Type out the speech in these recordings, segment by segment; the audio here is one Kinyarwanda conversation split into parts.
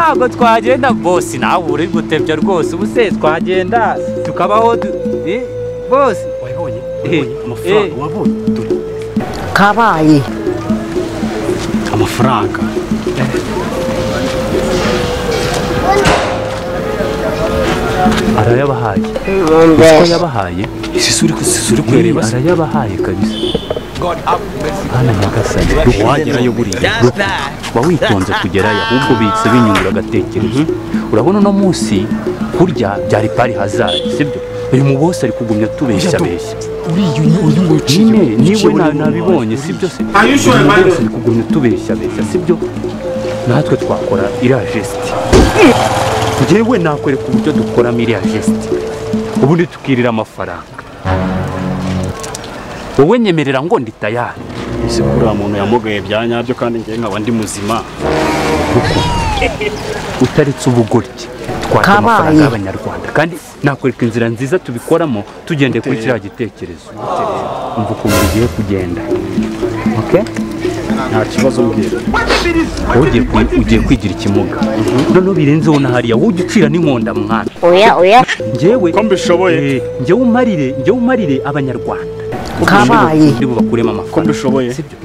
ntabwo twagenda boss nawe uri gutebya rwose ubuse twagenda tukabaho boss wabonye amafaranga wabonye kabaye amafaranga arayabahaye uko yabahaye isuri kureba arayabahaye kabisa hana nyagasani wagerayo buriya witonze kugerayo ahubwo bitse binyungura agatekerezo urabona no munsi kurya byari pari hazard sibyo uyu mubose ari kugumya tubeshya beshya niwe nabibonye sibyo se ari kugumya tubeshya beshya sibyo natwe twakora iriya geste njyewe nakwereka uburyo dukoramo iriya geste ubundi tukirira amafaranga wowe nyemerera ngo ndi tayari ese kuriya muntu yamugaye bya nyabyo kandi njye nkaba ndi muzima utaretse ubugoryi twaka amafaranga y'abanyarwanda kandi nakwereka inzira nziza tubikoramo tugendeye kuri kiriya gitekerezo umva ukuntu ugiye kugenda nta kibazo mbwira ugiye kwigira ikimuga noneho birenzeho na hariya wowe ujya ucira n'inkonda mwana oya njyewe ko mbishoboye njyewe umarire abanyarwanda kabaye ndi bubakuremo amafaranga ko mbishoboye sibyo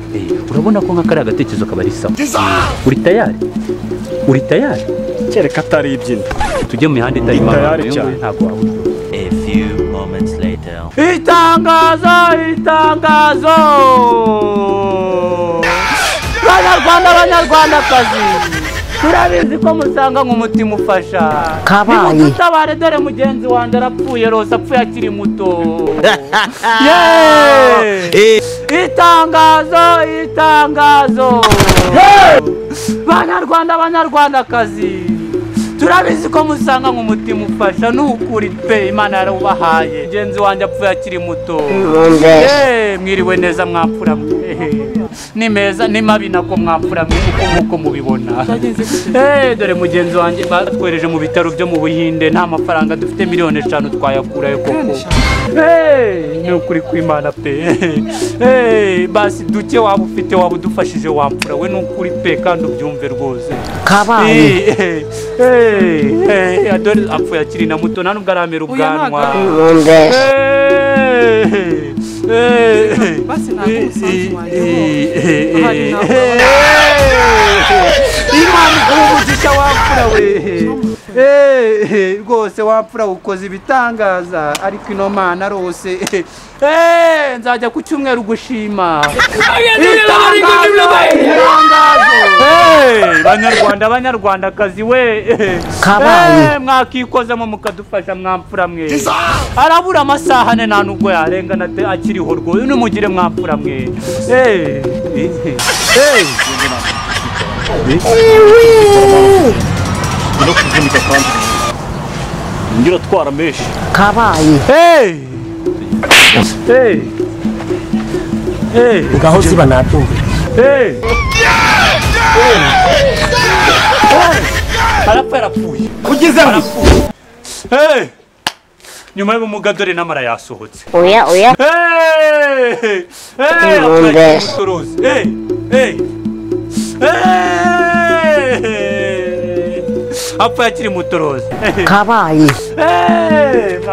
urabona ko nk'akari agatekerezo kabari sawa uri tayari kereka atari ibyina tujye mu mihanda itari tayari cyane ntabwo wabura A few moments later. itangazo abanyarwandakazi turabizi ko musanga nk'umutima ufasha kabaye utabare dore mugenzi wanjye arapfuye rose apfuye akiri muto itangazo banyarwandakazi turabizi ko musanga nk'umutima ufasha n'ukuri pe imana yarawubahaye mugenzi wanjye apfuye akiri muto mwiriwe neza mwapfura ni meza ni mabi nako mwapfura nk'uko mubibona dore mugenzi wanjye batwereje mu bitaro byo mu Buhinde nta mafaranga dufite miliyoni 5 twayakurayo koko ni ukuri kw'Imana pe basi duke waba ufite waba udufashije wampfura we n'ukuri pe kandi ubyumve rwose kabaye adore apfuye akiri na muto nta nubwo aramera ubwanwa basi ntabwo umusanzu wanjye imana umugisha wampfura we rwose wampfura ukoze ibitangaza ariko ino mana rose nzajya ku cyumweru gushima banyarwandakazi we mwakikozemo mukadufasha mwampfura mwe arabura amasaha ane nta nubwo yarengana akiriho rwose nimugire mwampfura mwe no kuvunika kandi ngira twara meshi kabaye ngaho ziba natumva arapfuye ugize nyuma y'ubumuga dore n'amara yasohotse oya apfa yakiri muto rose kabaye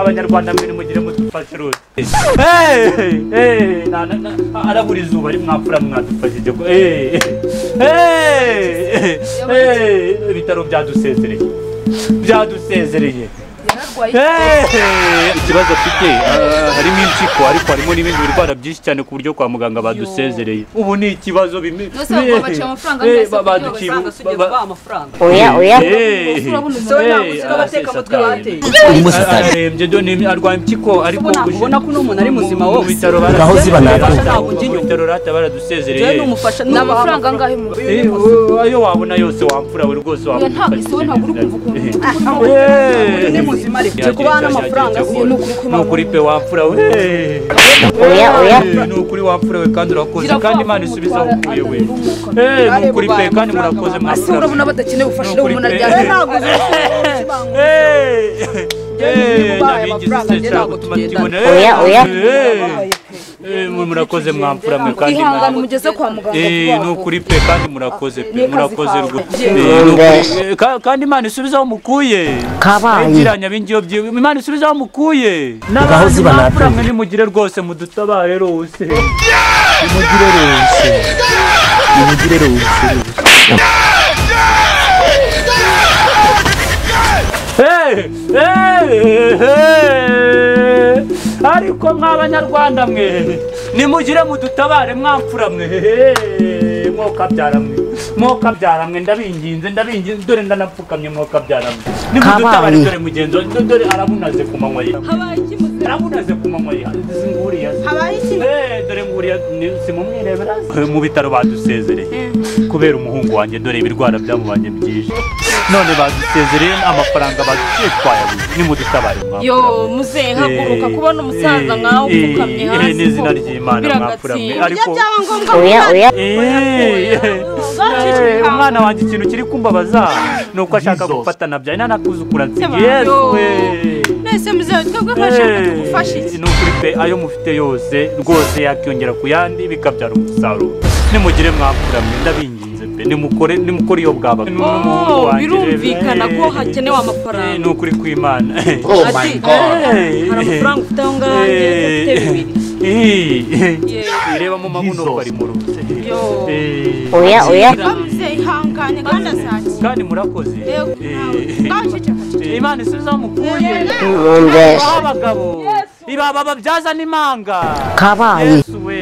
abanyarwanda mwene mugire mudufashe rose arabura izuba ari mwapfura mwadufashije ibitaro byadusezereye ikibazo afite harimo impyiko ariko harimo n'ibindi birwara byinshi cyane ku buryo kwa muganga badusezereye ubu ni ikibazo arwaye impyiko ariko ubona ko n'umuntu ari muzima wose bitaro baradusezereye n'amafaranga angahe ayo wabona yose wampfura we rwose kubana amafaranga nukuri pe wampfura we nukuri wampfura we kandi urakoze kandi Imana isubiza aho ukuye we nukuri pe kandi murakoze mwapfura urabona badakeneye ubufasha umuntu aryamye ntabwo murakoze mwamfura mwe kandi ihangane mugeze kwa muganga ni ukuri pe kandi murakoze pe murakoze kandi Imana isubizaho mukuye kabaye igiranya bingiyo byiwe Imana isubizaho mukuye n'abahozi banapfa mwe nimugire rwose mudutabare rwose nimugire rwose ariko mw'abanyarwanda mwe nimugire mudutabare mwamfura mwe mwokabyara mwe ndabinginze dore ndanapfukamye mwokabyara mwe nimudutabare dore mugenzo dore arabunaze ku manywa ye arabunaze ku manywa ye nguriya dore nguriya simumwirebera mu bitaro badusezereye kubera umuhungu wanjye dore ibirwara byamubanye byinshi none badusezereye amafaranga badutwaye nimudutabare yo muzehe haguruka kubona umusaza nkawe upfukamye hasi n'izina ry'Imana mwapfura mwe ariko oya umwana wanjye ikintu kiri kumbabaza ni uko ashaka gufata nabyaye nanakuzukura Yesu nese muzehe twebwe bashaka tugufasha iki ni ukuri pe ayo mufite yose rwose yakiyongera ku yandi bikabyara umusaruro nimugire mwapfura mwe ndabinginze pe nimukore iyo bwaba birumvikana ko hakenewe amafaranga ni ukuri kw'Imana hari amafaranga ufite aho ngaho ufite bibiri ireba mu mabuno bari mu rugo oya ihangane kandi asake kandi murakoze Imana isubizaho mukuye abagabo ibaba babyaza n'imanga kabaye Yesu we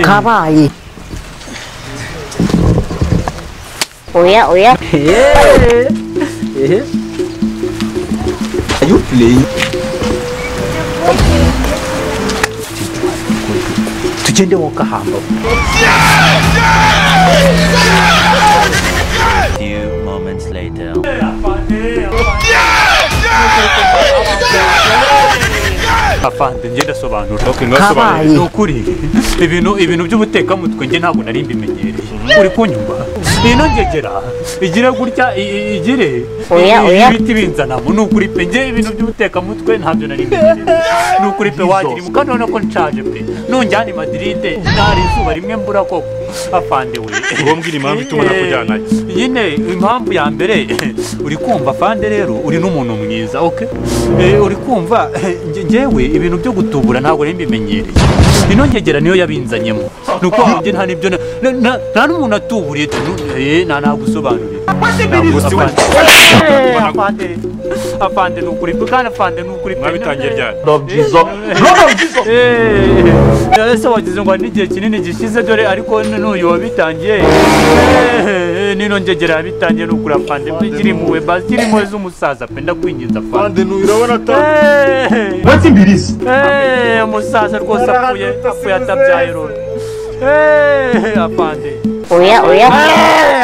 kabaye oya Are you playing? tugende woka hamba Few moments later. afande nje ndasobanura kabaye ni ukuri ibintu by'ubutekamutwe nje ntabwo nari mbimenyereye uri kunyumva ino ngegera igire gutya igire ibiti binzanamo ni ukuri pe nje ibintu by'ubutekamutwe ntabyo nari mbimenyereye ni ukuri pe wagira imukano urabona ko nshaje pe nonjyana i Madrid ntari izuba rimwe mbura koko afande we Ngombwira impamvu ituma nakujyanayo. nyine impamvu ya mbere uri kumva afande rero uri n'umuntu mwiza okay uri kumva njyewe ibintu byo gutubura ntabwo nari mbimenyereye ino ngegera niyo yabinzanyemo nuko nje nta nibyo nta n'umuntu atuburiye ntagusobanurira afande nukuri kandi afande nukuri Mwabitangiye ryari? ese wagize ngo n'igihe kinini gishize dore ariko n'uyu wabitangiye nino ngegera yabitangiye nukuri afande kiri muwe basi kiri muwe z'umusaza pe ndakwinginza afande Urabona umusaza rwose apfuye atabyaye rero afande oya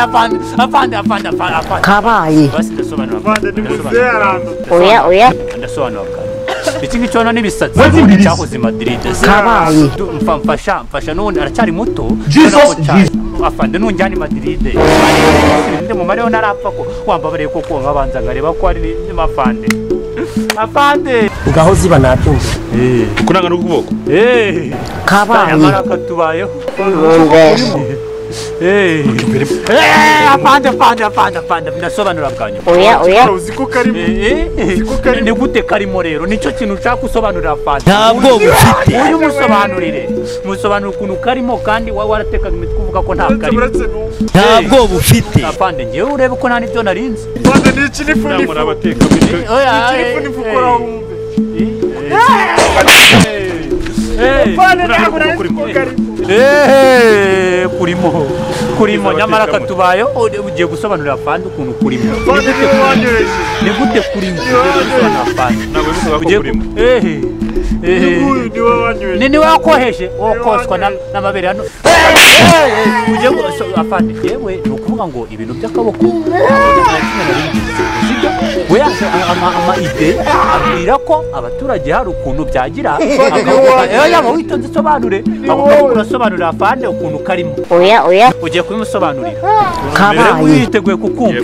afande kabaye basi ndasobanura oya ndasobanura iki ngicyo hano n'ibisatsi cyahoze i Madrid kabaye mfasha n'ubundi aracyari muto afande nunjyana i Madrid ndi mu mariho narapfa ko wambabariye koko nkabanza nkareba ko ari afande ngaho ziba nabyumva kunanga n'ukuboko. kabaye amara katubayeho afande ndasobanura bwanyu oya Uziko karimo. ni gute karimo rero nicyo kintu ushaka gusobanurira afande ntabwo bufite uyu musobanurira ukuntu karimo kandi waratekaga imitwe uvuga ko nta karimo ntabwo bufite afande ngewe urebe ko nta n'ibyo narinzi Bande ni ikinifu nifu. Abateka mitwe. Ikinifu nifu ukora wumve. Bande ntabwo nari kurimo nyamara katubayo ugiye gusobanurira afande ukuntu kurimo Bande ni wanyoreje. ni gute kurimo Ntabwo bivuga ko kurimo. Nini wakoheje wokoswa n'amabere hano uje afande yewe nukuvuga ngo ibintu by'akaboko we ama ide abwira ko abaturage hari ukuntu byagira yaba witonze sobanure urasobanurira afande ukuntu karimo oya ugiye kubimusobanurira kabaye witeguye kukumva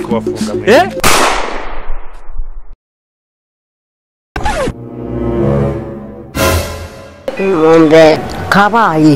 kabaye